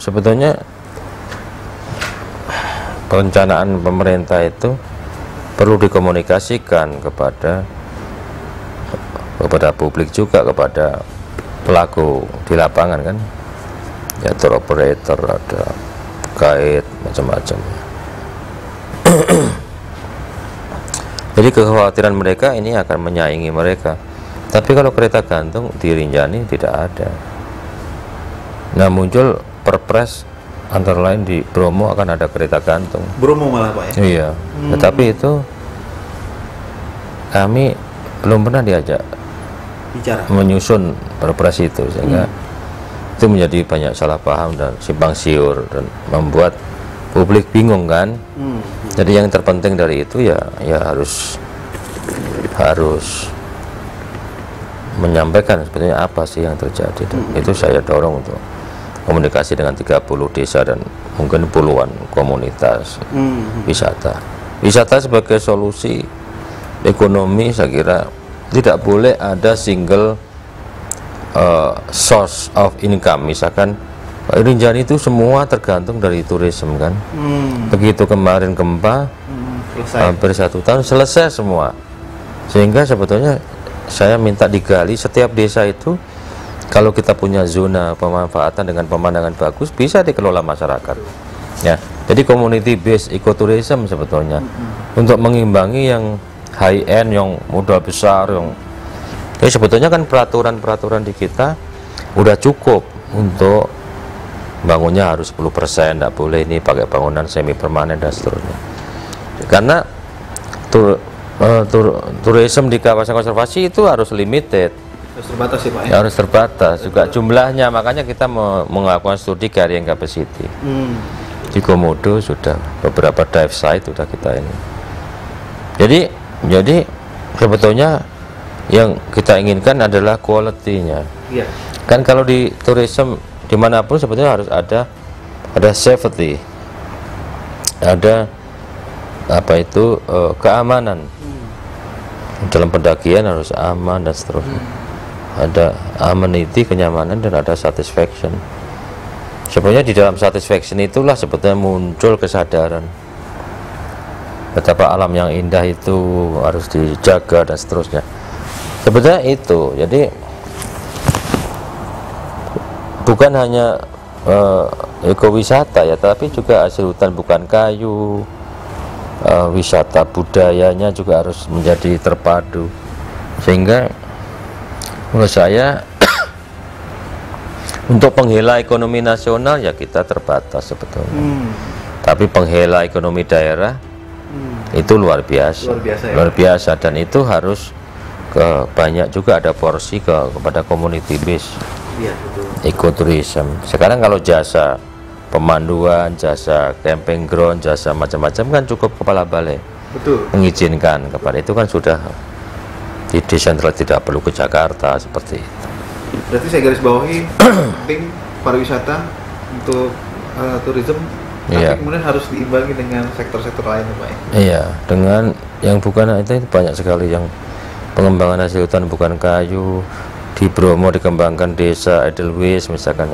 sebetulnya perencanaan pemerintah itu perlu dikomunikasikan kepada publik juga, kepada pelaku di lapangan kan, ya tour operator, ada guide, macam-macam. Jadi kekhawatiran mereka ini akan menyaingi mereka. Tapi kalau kereta gantung di Rinjani tidak ada. Nah, muncul perpres antara lain di Bromo akan ada kereta gantung. Bromo malah Pak ya? Iya. Tetapi itu kami belum pernah diajak Bicara. menyusun perpres itu, sehingga itu menjadi banyak salah paham dan simpang siur dan membuat publik bingung kan. Jadi yang terpenting dari itu ya harus menyampaikan sebetulnya apa sih yang terjadi. Dan itu saya dorong untuk komunikasi dengan 30 desa dan mungkin puluhan komunitas wisata. Wisata sebagai solusi ekonomi, saya kira tidak boleh ada single source of income. Misalkan Rinjani itu semua tergantung dari tourism kan. Begitu kemarin gempa, hampir 1 tahun selesai semua. Sehingga sebetulnya saya minta digali setiap desa itu, kalau kita punya zona pemanfaatan dengan pemandangan bagus, bisa dikelola masyarakat. Ya, jadi community based ecotourism sebetulnya untuk mengimbangi yang high end, yang modal besar, yang jadi sebetulnya kan peraturan di kita udah cukup untuk bangunnya harus 10%, tidak boleh ini pakai bangunan semi permanen dan seterusnya. Karena tourism di kawasan konservasi itu harus limited. Harus terbatas ya Pak ya? Ya, harus terbatas juga jumlahnya, makanya kita melakukan studi carrying capacity. Di Komodo sudah beberapa dive site sudah kita ini. Jadi sebetulnya yang kita inginkan adalah quality-nya. Iya. Kan kalau di tourism dimanapun sebetulnya harus ada safety, ada apa itu keamanan. Dalam pendakian harus aman dan seterusnya. Ada amenity, kenyamanan, dan ada satisfaction. Sebenarnya di dalam satisfaction itulah sebetulnya muncul kesadaran betapa alam yang indah itu harus dijaga dan seterusnya. Sebetulnya itu. Jadi bukan hanya ekowisata ya, tapi juga hasil hutan bukan kayu, wisata budayanya juga harus menjadi terpadu. Sehingga menurut saya untuk penghela ekonomi nasional ya kita terbatas sebetulnya. Tapi penghela ekonomi daerah itu luar biasa. Luar biasa, dan itu harus banyak juga ada porsi kepada community base ecotourism. Sekarang kalau jasa pemanduan, jasa camping ground, jasa macam-macam kan cukup kepala balai. Betul. Mengizinkan kepada itu kan sudah di desentral, tidak perlu ke Jakarta seperti itu. Berarti saya garis bawahi penting pariwisata untuk tourism, tapi kemudian harus diimbangi dengan sektor-sektor lain Pak ya? Iya, dengan yang bukan itu banyak sekali yang pengembangan hasil hutan bukan kayu. Di Bromo dikembangkan desa Edelweiss misalkan,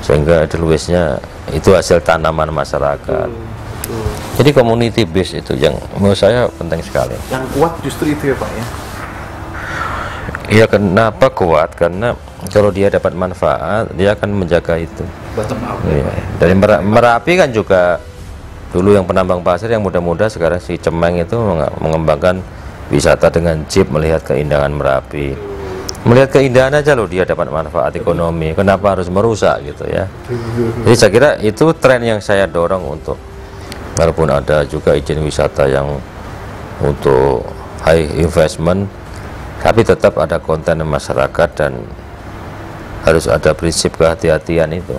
sehingga Edelweiss-nya itu hasil tanaman masyarakat. Jadi community base itu yang menurut saya penting sekali. Yang kuat justru itu ya Pak ya? Iya, kenapa kuat? Karena kalau dia dapat manfaat, dia akan menjaga itu. Bottom up. Iya. Dari Merapi kan juga dulu yang penambang pasir yang muda-muda, sekarang si Cemeng itu mengembangkan wisata dengan jeep melihat keindahan Merapi. Melihat keindahan aja loh dia dapat manfaat ekonomi. Kenapa harus merusak gitu ya? Jadi saya kira itu tren yang saya dorong untuk, walaupun ada juga izin wisata yang untuk high investment, tapi tetap ada konten masyarakat dan harus ada prinsip kehati-hatian itu.